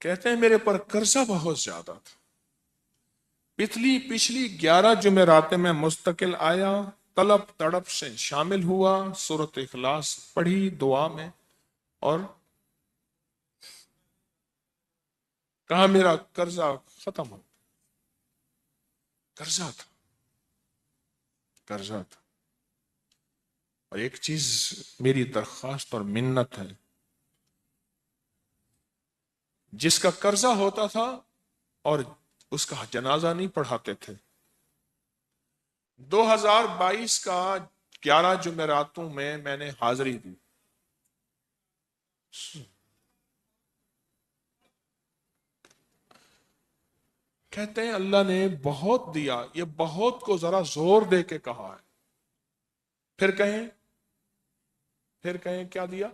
کہتے ہیں میرے پر قرضہ بہت زیادہ تھا، پچھلی 11 جمعراتیں میں مستقل آیا، طلب تڑپ سے شامل ہوا، سورۃ اخلاص پڑھی دعا میں، اور کہا میرا قرضہ ختم ہو۔ قرضہ تھا، قرضہ تھا۔ اور ایک چیز میری درخواست اور منت ہے، جس کا قرضہ ہوتا تھا اور اس کا جنازہ نہیں پڑھاتے تھے، 2022 کا 11 جمعراتوں میں نے حاضری دی۔ کہتے ہیں اللہ نے بہت دیا، یہ بہت کو ذرا زور دے کے کہا ہے، پھر کہیں کیا دیا؟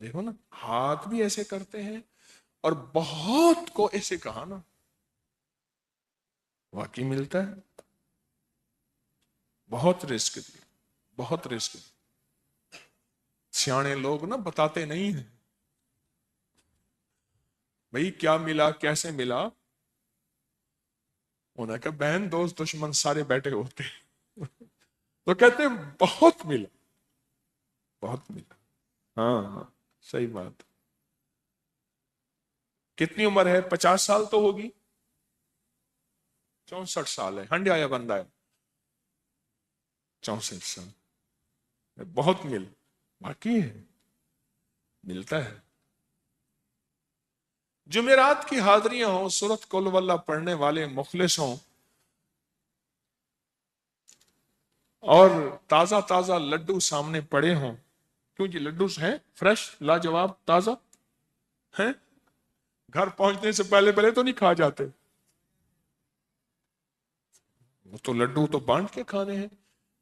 دیکھو نا، ہاتھ بھی ایسے کرتے ہیں اور بہت کو ایسے کہا نا، واقعی ملتا ہے۔ بہت رزق دی، بہت رزق دی۔ سیانے لوگ نا بتاتے نہیں ہیں بھئی کیا ملا کیسے ملا، انہیں کہا بہن دوست دشمن سارے بیٹھے ہوتے ہیں تو کہتے ہیں بہت ملا، بہت ملا۔ ہاں ہاں، صحیح بات۔ کتنی عمر ہے؟ 50 سال تو ہوگی، 64 سال ہے، ہنڈیا یا بندہ ہے؟ 64 سال، بہت مل، باقی ہے، ملتا ہے۔ جمعرات کی حاضریاں ہوں، سورۃ قل واللہ پڑھنے والے مخلص ہوں، اور تازہ تازہ لڈو سامنے پڑے ہوں، کیوں جی لڈو ہیں فریش لاجواب تازہ ہیں، گھر پہنچنے سے پہلے پہلے تو نہیں کھا جاتے، وہ تو لڈو تو بانٹ کے کھانے ہیں،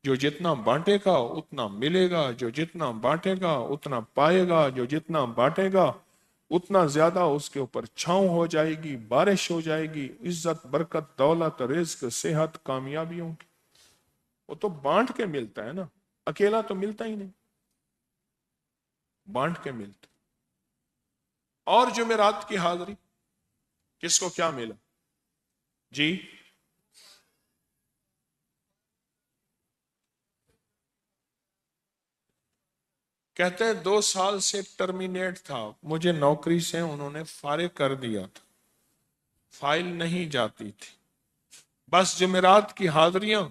جو جتنا بانٹے گا اتنا ملے گا، جو جتنا بانٹے گا اتنا پائے گا، جو جتنا بانٹے گا اتنا زیادہ اس کے اوپر چھاؤں ہو جائے گی، بارش ہو جائے گی، عزت برکت دولت رزق صحت کامیابیوں کی، وہ تو بانٹ کے ملتا ہے نا، اکیلا تو ملتا ہی نہیں، بانٹ کے ملتا۔ اور جمعرات کی حاضری کس کو کیا ملا جی؟ کہتے ہیں 2 سال سے ٹرمینیٹ تھا، مجھے نوکری سے انہوں نے فارغ کر دیا تھا، فائل نہیں جاتی تھی، بس جمعرات کی حاضریاں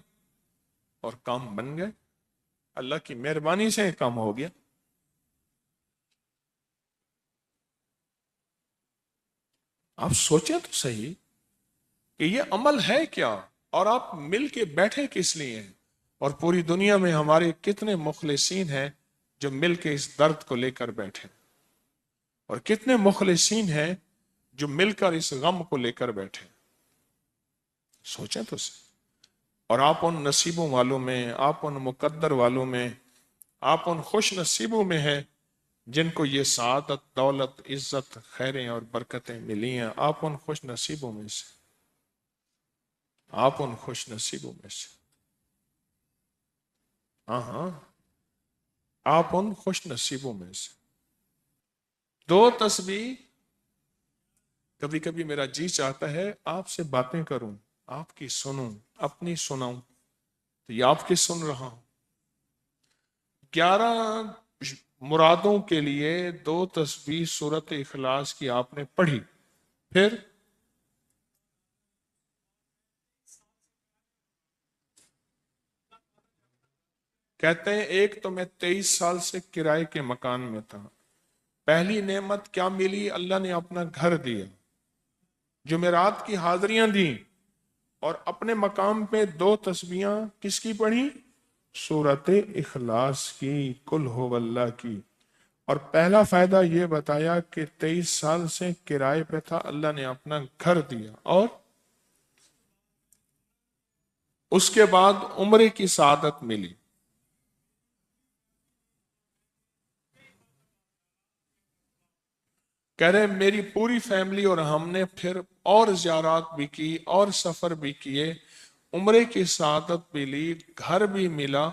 اور کام بن گئے، اللہ کی مہربانی سے کام ہو گیا۔ آپ سوچیں تو صحیح کہ یہ عمل ہے کیا، اور آپ مل کے بیٹھے کس لیے ہیں، اور پوری دنیا میں ہمارے کتنے مخلصین ہیں جو مل کے اس درد کو لے کر بیٹھے، اور کتنے مخلصین ہیں جو مل کر اس غم کو لے کر بیٹھے، سوچیں تو صحیح۔ اور آپ ان نصیبوں والوں میں، آپ ان مقدر والوں میں، آپ ان خوش نصیبوں میں ہیں جن کو یہ سعادت دولت عزت خیریں اور برکتیں ملی ہیں، آپ ان خوش نصیبوں میں سے، آپ ان خوش نصیبوں میں سے، ہاں ہاں، آپ ان خوش نصیبوں میں سے۔ دو تسبیح، کبھی کبھی میرا جی چاہتا ہے آپ سے باتیں کروں، آپ کی سنوں، اپنی سناؤں، تو یہ آپ کی سن رہا ہوں۔ 11 مرادوں کے لیے 2 تسبیح سورۃ اخلاص کی آپ نے پڑھی، پھر کہتے ہیں ایک تو میں 23 سال سے کرائے کے مکان میں تھا، پہلی نعمت کیا ملی؟ اللہ نے اپنا گھر دیا، جمعرات کی حاضریاں دیں، اور اپنے مقام پہ 2 تسبیحاں کس کی پڑھی؟ سورۃ اخلاص کی، قل ہو اللہ کی۔ اور پہلا فائدہ یہ بتایا کہ 23 سال سے کرائے پہ تھا، اللہ نے اپنا گھر دیا، اور اس کے بعد عمرے کی سعادت ملی۔ کہہ رہے میری پوری فیملی اور ہم نے پھر اور زیارات بھی کی اور سفر بھی کیے، عمرے کی سعادت بھی لی، گھر بھی ملا،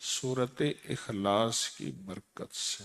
سورۃ اخلاص کی برکت سے۔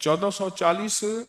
1440।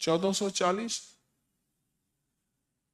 1440।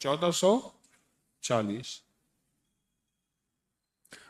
1440।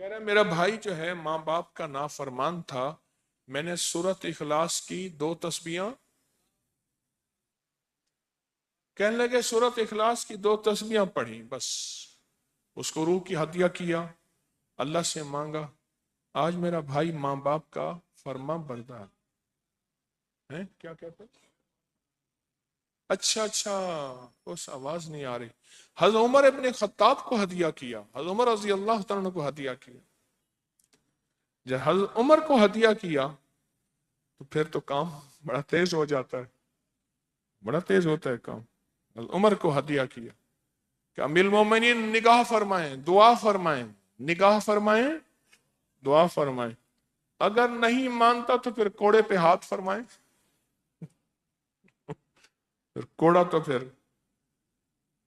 کہہ رہے میرا بھائی جو ہے ماں باپ کا نافرمان تھا، میں نے سورت اخلاص کی 2 تسبیحاں، کہنے لگے سورت اخلاص کی 2 تسبیحاں پڑھی بس، اس کو روح کی ہدیہ کیا، اللہ سے مانگا، آج میرا بھائی ماں باپ کا فرما بردار ہے۔ کیا کہتے ہیں؟ اچھا اچھا، اس آواز نہیں آ رہی۔ حضرت عمر ابن خطاب کو ہدیہ کیا، حضرت عمر رضی اللہ تعالیٰ کو ہدیہ کیا۔ جب حضرت عمر کو ہدیہ کیا تو پھر تو کام بڑا تیز ہو جاتا ہے، بڑا تیز ہوتا ہے کام۔ حضرت عمر کو ہدیہ کیا کہ امیر المومنین نگاہ فرمائیں، دعا فرمائیں، نگاہ فرمائیں، دعا فرمائیں، اگر نہیں مانتا تو پھر کوڑے پہ ہاتھ فرمائیں، پھر کوڑا تو پھر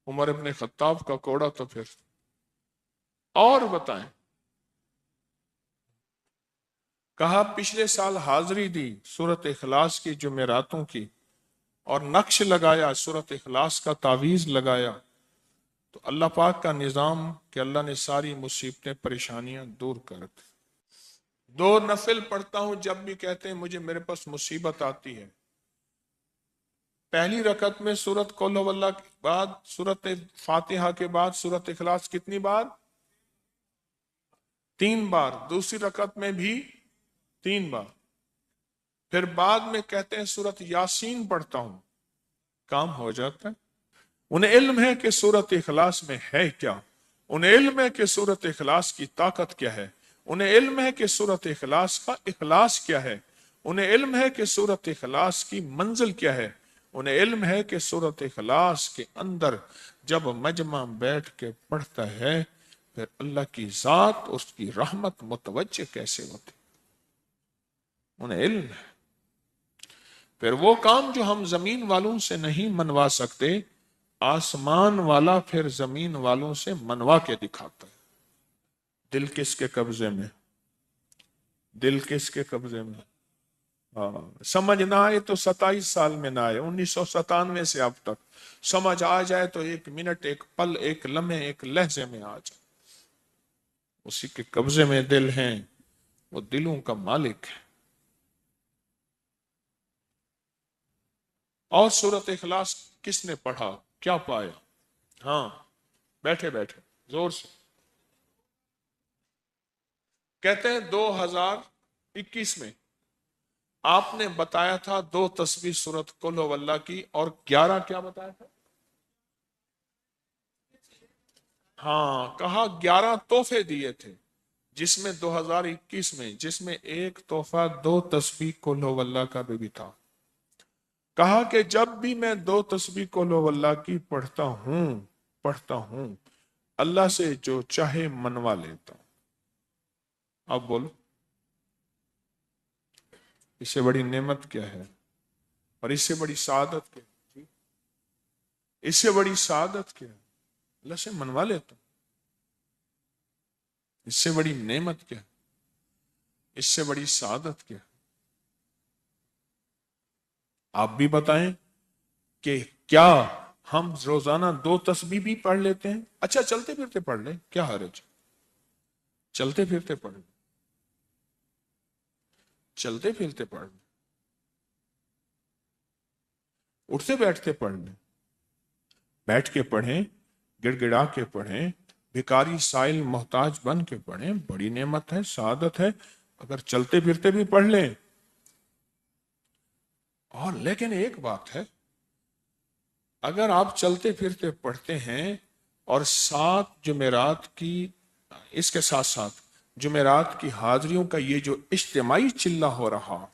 عمر ابن خطاب کا کوڑا تو پھر اور بتائیں۔ کہا پچھلے سال حاضری دی سورت اخلاص کی جمعراتوں کی، اور نقش لگایا سورت اخلاص کا تعویذ لگایا، تو اللہ پاک کا نظام کہ اللہ نے ساری مصیبتیں پریشانیاں دور کر دی۔ 2 نفل پڑھتا ہوں جب بھی کہتے ہیں مجھے میرے پاس مصیبت آتی ہے۔ پہلی رکعت میں سورت قل ہو اللہ کے بعد سورت فاتحہ کے بعد سورت اخلاص کتنی بار؟ 3 بار۔ دوسری رکعت میں بھی 3 بار۔ پھر بعد میں کہتے ہیں سورت یاسین پڑھتا ہوں، کام ہو جاتا ہے۔ انہیں علم ہے کہ سورت اخلاص میں ہے کیا، انہیں علم ہے کہ سورت اخلاص کی طاقت کیا ہے، انہیں علم ہے کہ سورت اخلاص کا اخلاص کیا ہے، انہیں علم ہے کہ سورت اخلاص کی منزل کیا ہے، انہیں علم ہے کہ سورت اخلاص کے اندر جب مجمع بیٹھ کے پڑھتا ہے پھر اللہ کی ذات اس کی رحمت متوجہ کیسے ہوتی، انہیں علم ہے۔ پھر وہ کام جو ہم زمین والوں سے نہیں منوا سکتے، آسمان والا پھر زمین والوں سے منوا کے دکھاتا ہے۔ دل کس کے قبضے میں؟ دل کس کے قبضے میں؟ سمجھ نہ آئے تو 27 سال میں نہ آئے، 1997 سے اب تک سمجھ آ جائے تو 1 منٹ، 1 پل، 1 لمحے، 1 لہجے میں آ جائے۔ اسی کے قبضے میں دل ہیں، وہ دلوں کا مالک ہے۔ اور سورت اخلاص کس نے پڑھا کیا پایا؟ ہاں بیٹھے بیٹھے زور سے کہتے ہیں 2021 میں آپ نے بتایا تھا 2 تسبیح سورت قل ہو اللہ کی، اور 11 کیا بتایا تھا؟ ہاں کہا 11 تحفے دیے تھے، جس میں 2021 میں جس میں ایک تحفہ 2 تسبیح قل ہو اللہ کا بھی تھا۔ کہا کہ جب بھی میں 2 تسبیح قل ہو اللہ کی پڑھتا ہوں اللہ سے جو چاہے منوا لیتا ہوں۔ اب بولو اس سے بڑی نعمت کیا ہے، اور اس سے بڑی سعادت کیا ہے؟ اس سے بڑی سعادت کیا ہے؟ اللہ سے منوا لیتا ہوں۔ اس سے بڑی نعمت کیا ہے؟ اس سے بڑی سعادت کیا ہے؟ آپ بھی بتائیں کہ کیا ہم روزانہ 2 تسبیح بھی پڑھ لیتے ہیں؟ اچھا چلتے پھرتے پڑھ لیں، کیا حرج؟ چلتے پھرتے پڑھ لیں، چلتے پھرتے پڑھ لیں، اٹھتے بیٹھتے پڑھ لیں، بیٹھ کے پڑھیں، گڑ گڑا کے پڑھیں، بھکاری سائل محتاج بن کے پڑھیں، بڑی نعمت ہے، سعادت ہے اگر چلتے پھرتے بھی پڑھ لیں۔ اور لیکن ایک بات ہے، اگر آپ چلتے پھرتے پڑھتے ہیں اور 7 جمعرات کی، اس کے ساتھ ساتھ جمعرات کی حاضریوں کا یہ جو اجتماعی چلہ ہو رہا،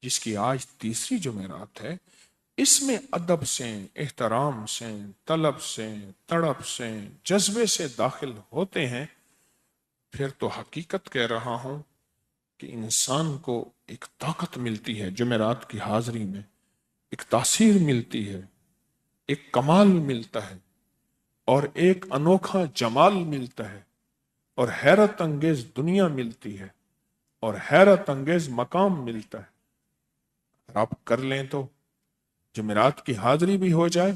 جس کی آج 3ری جمعرات ہے، اس میں ادب سے، احترام سے، طلب سے، تڑپ سے، جذبے سے داخل ہوتے ہیں، پھر تو حقیقت کہہ رہا ہوں کہ انسان کو ایک طاقت ملتی ہے جمعرات کی حاضری میں، ایک تاثیر ملتی ہے، ایک کمال ملتا ہے، اور ایک انوکھا جمال ملتا ہے، اور حیرت انگیز دنیا ملتی ہے، اور حیرت انگیز مقام ملتا ہے۔ اگر آپ کر لیں تو جمعرات کی حاضری بھی ہو جائے،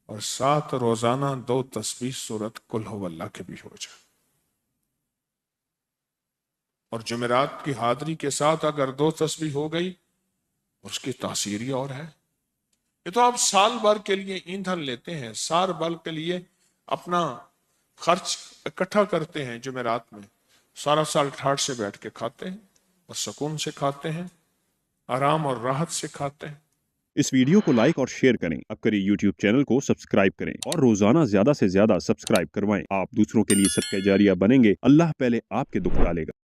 اور ساتھ روزانہ 2 تسبیح سورت قل ہو اللہ کے بھی ہو جائے۔ اور جمعرات کی حاضری کے ساتھ اگر 2 تسبیح ہو گئی اس کی تاثیر ہی اور ہے۔ یہ تو آپ سال بھر کے لیے ایندھن لیتے ہیں، سال بھر کے لیے اپنا خرچ اکٹھا کرتے ہیں، جمعرات میں سارا سال ٹھاٹ سے بیٹھ کے کھاتے ہیں اور سکون سے کھاتے ہیں، آرام اور راحت سے کھاتے ہیں۔ اس ویڈیو کو لائک اور شیئر کریں، اب کریں یوٹیوب چینل کو سبسکرائب کریں اور روزانہ زیادہ سے زیادہ سبسکرائب کروائیں۔ آپ دوسروں کے لیے صدقہ جاریہ بنیں گے، اللہ پہلے آپ کے دکھ ٹالے گا۔